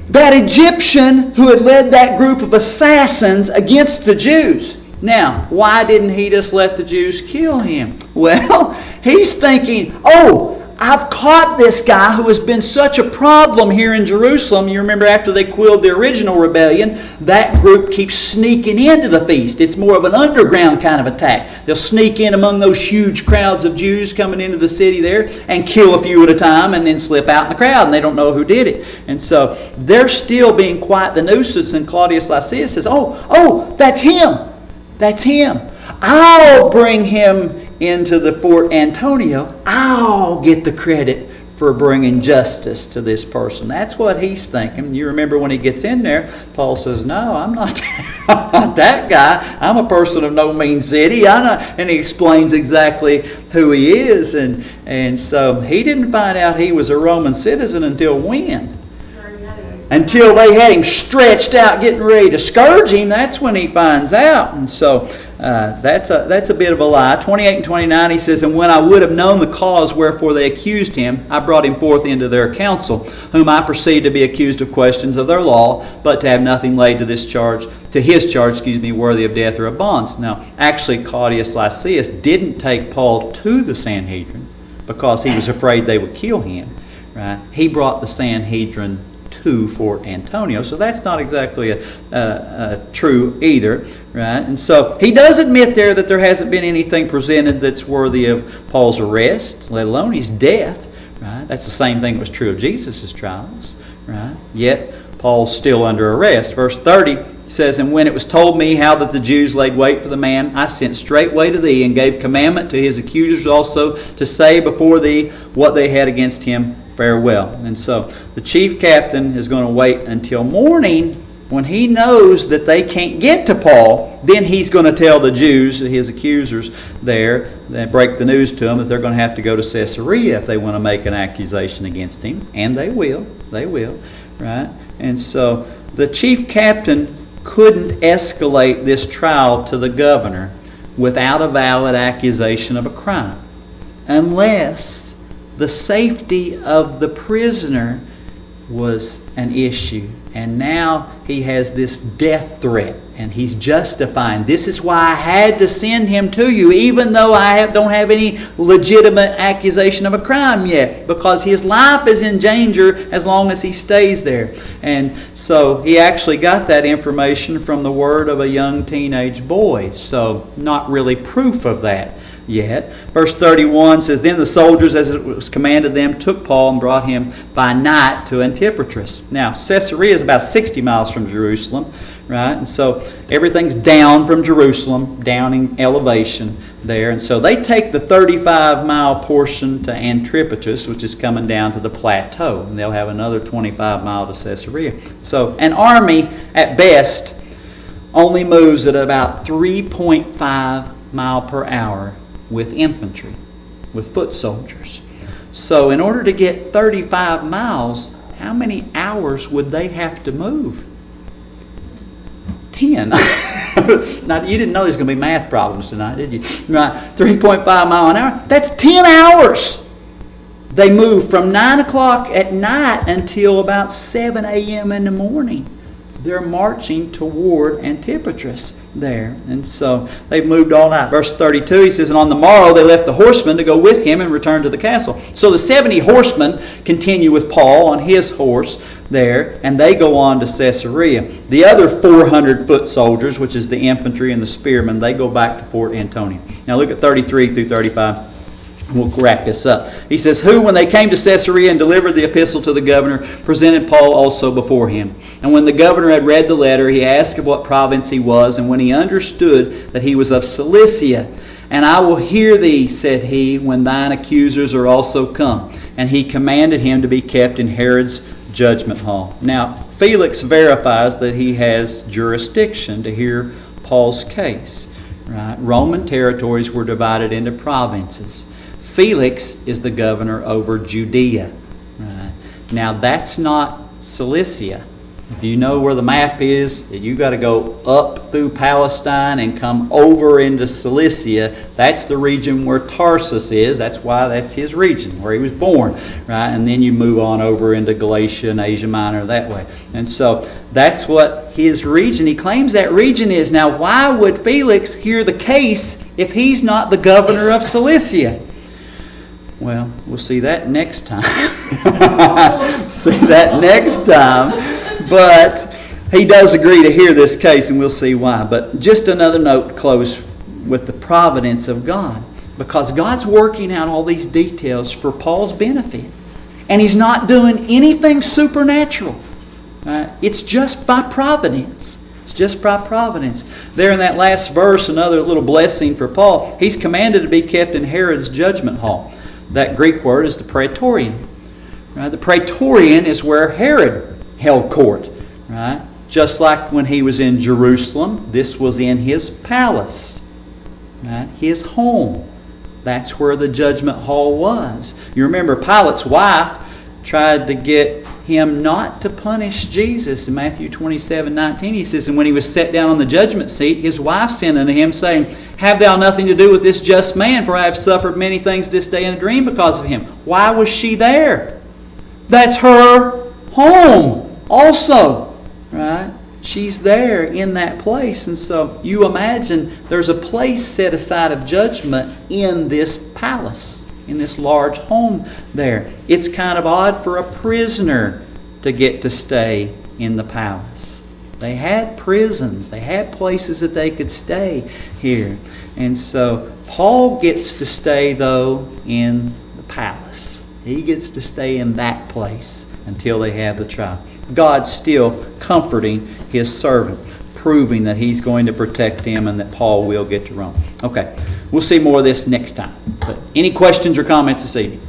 That Egyptian who had led that group of assassins against the Jews. Now, why didn't he just let the Jews kill him? Well, he's thinking, oh, I've caught this guy who has been such a problem here in Jerusalem. You remember after they quelled the original rebellion, that group keeps sneaking into the feast. It's more of an underground kind of attack. They'll sneak in among those huge crowds of Jews coming into the city there and kill a few at a time and then slip out in the crowd, and they don't know who did it. And so they're still being quite the nuisance, and Claudius Lysias says, oh, that's him. That's him. I'll bring him into the Fort Antonio. I'll get the credit for bringing justice to this person. That's what he's thinking. You remember when he gets in there, Paul says, no, I'm not, I'm not that guy. I'm a person of no mean city. And he explains exactly who he is. And so he didn't find out he was a Roman citizen until when? Until they had him stretched out getting ready to scourge him. That's when he finds out. And so that's a bit of a lie. 28 and 29 he says, "And when I would have known the cause wherefore they accused him, I brought him forth into their council, whom I perceived to be accused of questions of their law, but to have nothing laid to his charge, worthy of death or of bonds." Now actually Claudius Lysias didn't take Paul to the Sanhedrin because he was afraid they would kill him. Right? He brought the Sanhedrin to Fort Antonio. So that's not exactly true either. Right? And so he does admit there that there hasn't been anything presented that's worthy of Paul's arrest, let alone his death. Right? That's the same thing that was true of Jesus' trials. Right? Yet Paul's still under arrest. Verse 30 says, "And when it was told me how that the Jews laid wait for the man, I sent straightway to thee, and gave commandment to his accusers also to say before thee what they had against him. Farewell." And so the chief captain is going to wait until morning when he knows that they can't get to Paul. Then he's going to tell the Jews, his accusers there, that break the news to them that they're going to have to go to Caesarea if they want to make an accusation against him. And they will. They will. Right? And so the chief captain couldn't escalate this trial to the governor without a valid accusation of a crime, unless the safety of the prisoner was an issue. And now he has this death threat, and he's justifying, this is why I had to send him to you, even though I don't have any legitimate accusation of a crime yet, because his life is in danger as long as he stays there. And so he actually got that information from the word of a young teenage boy, so not really proof of that yet. Verse 31 says, "Then the soldiers, as it was commanded them, took Paul and brought him by night to Antipatris." Now, Caesarea is about 60 miles from Jerusalem, right? And so everything's down from Jerusalem, down in elevation there. And so they take the 35-mile portion to Antipatris, which is coming down to the plateau. And they'll have another 25 miles to Caesarea. So an army, at best, only moves at about 3.5 mile per hour with infantry, with foot soldiers. So in order to get 35 miles, how many hours would they have to move? 10. Now, you didn't know there's going to be math problems tonight, did you? Right, 3.5 mile an hour. That's 10 hours. They move from 9 o'clock at night until about 7 a.m. in the morning. they're marching toward Antipatris there. And so they've moved all night. Verse 32, he says, and on the morrow they left the horsemen to go with him and return to the castle. So the 70 horsemen continue with Paul on his horse there, and they go on to Caesarea. The other 400 foot soldiers, which is the infantry and the spearmen, they go back to Fort Antonia. Now look at 33 through 35. We'll wrap this up. He says, who, when they came to Caesarea and delivered the epistle to the governor, presented Paul also before him. And when the governor had read the letter, he asked of what province he was, and when he understood that he was of Cilicia, and I will hear thee, said he, when thine accusers are also come. And he commanded him to be kept in Herod's judgment hall. Now, Felix verifies that he has jurisdiction to hear Paul's case. Right? Roman territories were divided into provinces. Felix is the governor over Judea. Right? Now, that's not Cilicia. If you know where the map is, you got to go up through Palestine and come over into Cilicia. That's the region where Tarsus is. That's why that's his region, where he was born. Right? And then you move on over into Galatia and Asia Minor that way. And so that's what his region, he claims that region is. Now, why would Felix hear the case if he's not the governor of Cilicia? Well, we'll see that next time. See that next time. But he does agree to hear this case, and we'll see why. But just another note to close with the providence of God. Because God's working out all these details for Paul's benefit. And he's not doing anything supernatural. It's just by providence. It's just by providence. There in that last verse, another little blessing for Paul. He's commanded to be kept in Herod's judgment hall. That Greek word is the praetorian. Right? The praetorian is where Herod held court. Right? Just like when he was in Jerusalem, this was in his palace. Right? His home. That's where the judgment hall was. You remember Pilate's wife tried to get him not to punish Jesus. In Matthew 27:19, he says, and when he was set down on the judgment seat, his wife sent unto him, saying, have thou nothing to do with this just man, for I have suffered many things this day in a dream because of him. Why was she there? That's her home also. Right? She's there in that place. And so you imagine there's a place set aside of judgment in this palace, in this large home there. It's kind of odd for a prisoner to get to stay in the palace. They had prisons. They had places that they could stay here. And so Paul gets to stay, though, in the palace. He gets to stay in that place until they have the trial. God's still comforting his servant, proving that he's going to protect him and that Paul will get to Rome. Okay, we'll see more of this next time. But any questions or comments this evening?